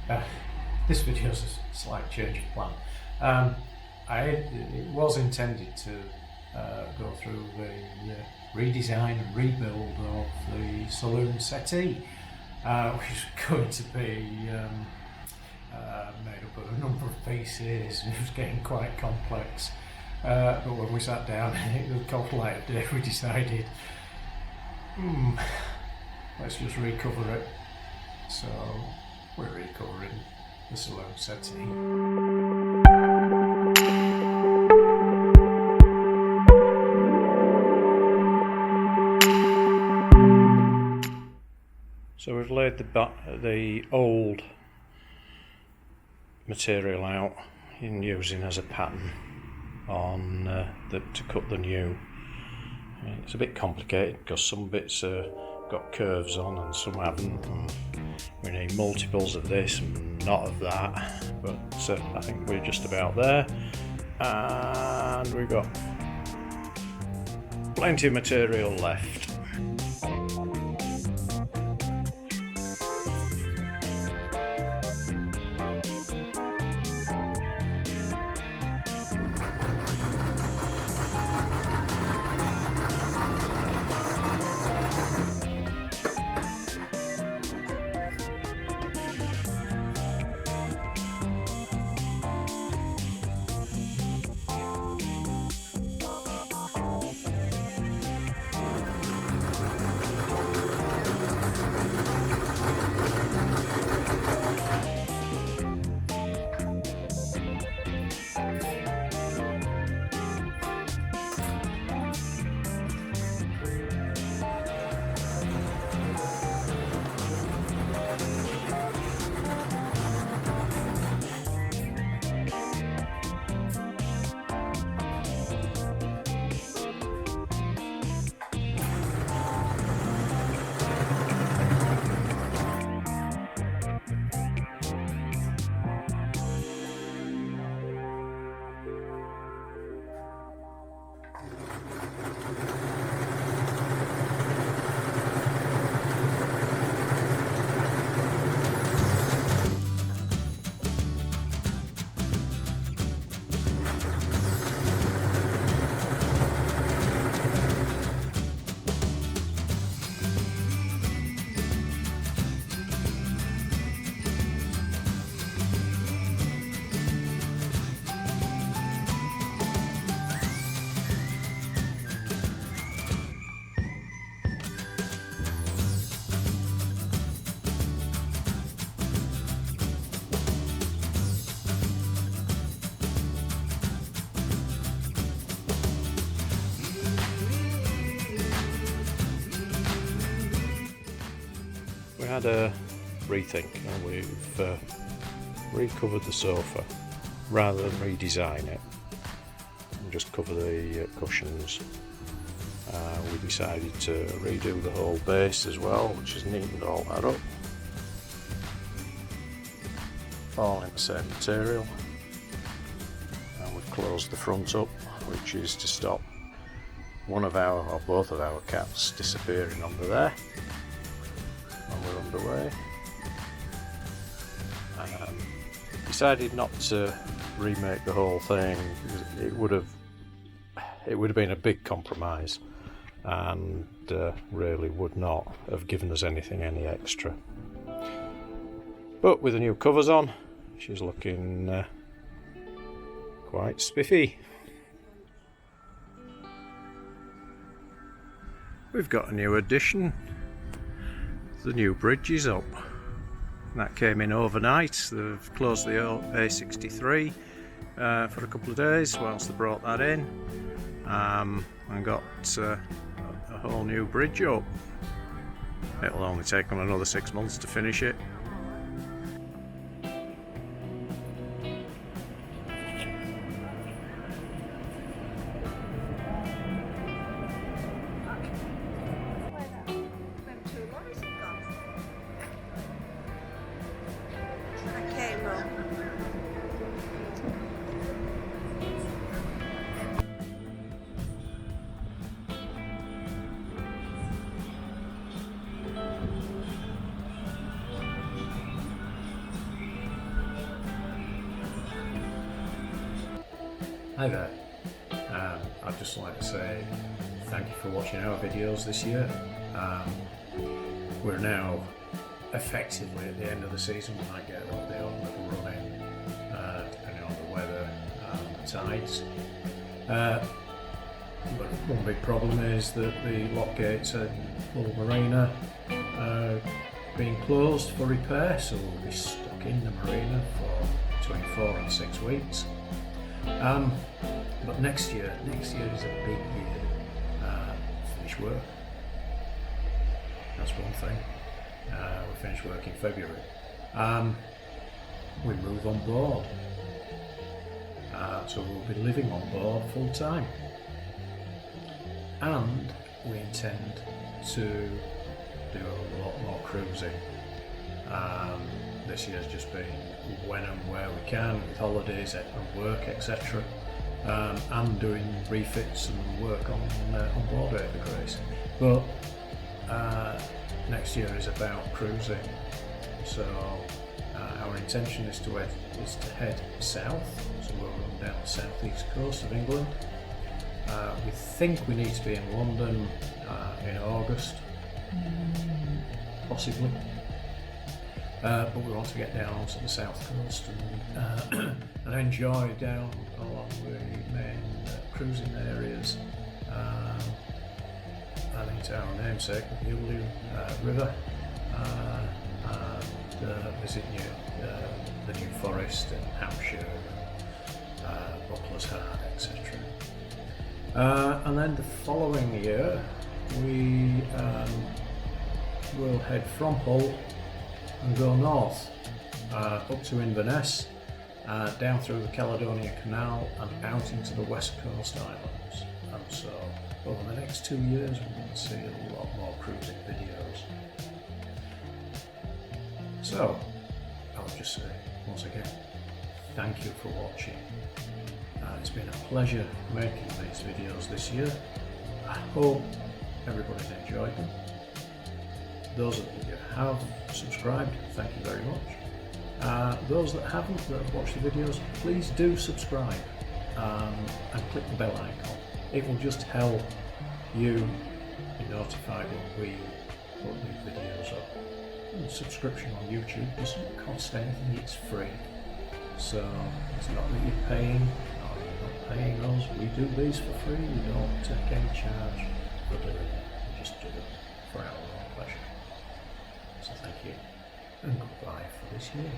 Uh, this video is a slight change of plan. It was intended to go through the redesign and rebuild of the saloon settee, which is going to be made up of a number of pieces. It was getting quite complex, but when we sat down and it was cold light of day, we decided, let's just recover it. So we're recovering the saloon settee. So we've laid the old material out in using as a pattern on to cut the new. It's a bit complicated because some bits got curves on and some haven't, and we need multiples of this and not of that, but I think we're just about there, and we've got plenty of material left. We had a rethink and we've recovered the sofa rather than redesign it and just cover the cushions. We decided to redo the whole base as well, which has neatened all that up, all in the same material, and we've closed the front up, which is to stop one of our or both of our cats disappearing under there. We're underway. Decided not to remake the whole thing because it would have been a big compromise and really would not have given us any extra. But with the new covers on, she's looking quite spiffy. We've got a new addition. The new bridge is up. That came in overnight. They've closed the A63 for a couple of days whilst they brought that in, and got a whole new bridge up. It'll only take them another 6 months to finish it. Hi there. I'd just like to say thank you for watching our videos this year. We're now effectively at the end of the season. We might get a little run in, depending on the weather and the tides. But one big problem is that the lock gates at Hull Marina are being closed for repair, so we'll be stuck in the marina for between 4 and 6 weeks. But next year is a big year. Finish work. That's one thing. We finish work in February. We move on board. So we'll be living on board full time. And we intend to do a lot more cruising. This year's just been when and where we can, with holidays and work, etc. And doing refits and work on board Ever Grace. But next year is about cruising. So our intention is to head south. So we'll run down the southeast coast of England. We think we need to be in London in August, possibly. But we want to get down onto the south coast and enjoy down along the main cruising areas, adding to our namesake, the Hughley River, and visit the New Forest in Hampshire, Buckler's Heart, etc. And then the following year we will head from Hull and go north up to Inverness, down through the Caledonia Canal and out into the West Coast Islands. And so over the next 2 years we're going to see a lot more cruising videos. So I'll just say once again, thank you for watching. It's been a pleasure making these videos this year. I hope everybody's enjoyed them. Those of you who have subscribed, thank you very much. Those that haven't, that have watched the videos, please do subscribe and click the bell icon. It will just help you be notified when we put new videos up. And subscription on YouTube doesn't cost anything, it's free. So it's not that you're paying, or you're not paying us. We do these for free, we don't take any charge for doing it. We just do it for our own pleasure. So thank you, and goodbye for this year.